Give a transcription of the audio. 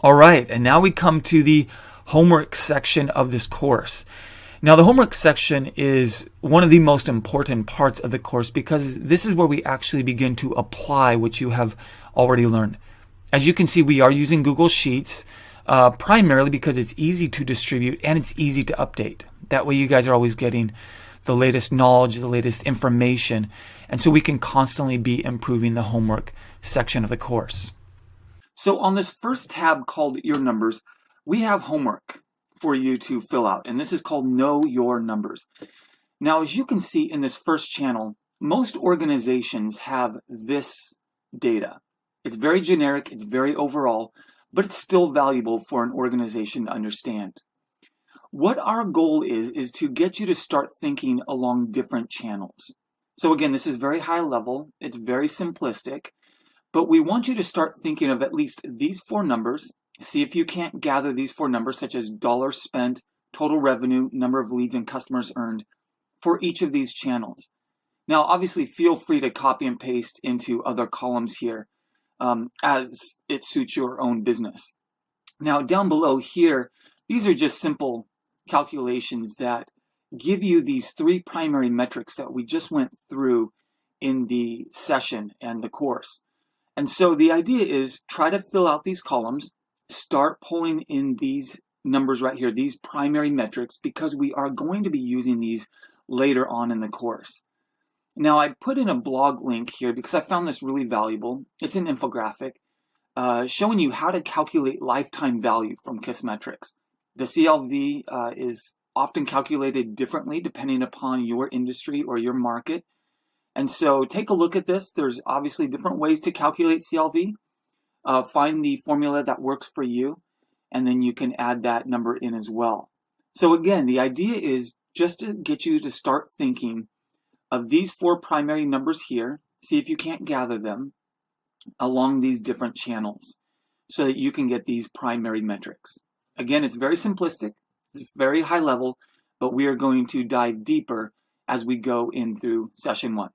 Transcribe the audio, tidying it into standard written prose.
All right, and now we come to the homework section of this course. Now, the homework section is one of the most important parts of the course because this is where we actually begin to apply what you have already learned. As you can see, we are using Google Sheets primarily because it's easy to distribute and it's easy to update. That way you guys are always getting the latest knowledge, the latest information, and so we can constantly be improving the homework section of the course. So on this first tab called Your Numbers, we have homework for you to fill out, and this is called Know Your Numbers. Now, as you can see in this first channel, most organizations have this data. It's very generic, it's very overall, but it's still valuable for an organization to understand. What our goal is to get you to start thinking along different channels. So again, this is very high level, it's very simplistic, but we want you to start thinking of at least these 4 numbers. See if you can't gather these 4 numbers, such as dollars spent, total revenue, number of leads and customers earned for each of these channels. Now, obviously, feel free to copy and paste into other columns here as it suits your own business. Now, down below here, these are just simple calculations that give you these 3 primary metrics that we just went through in the session and the course. And so the idea is try to fill out these columns, start pulling in these numbers right here, these primary metrics, because we are going to be using these later on in the course. Now, I put in a blog link here because I found this really valuable. It's an infographic showing you how to calculate lifetime value from Kissmetrics. The CLV is often calculated differently depending upon your industry or your market. And so take a look at this. There's obviously different ways to calculate CLV. Find the formula that works for you, and then you can add that number in as well. So again, the idea is just to get you to start thinking of these 4 primary numbers here. See if you can't gather them along these different channels so that you can get these primary metrics. Again, it's very simplistic, it's very high level, but we are going to dive deeper as we go in through session 1.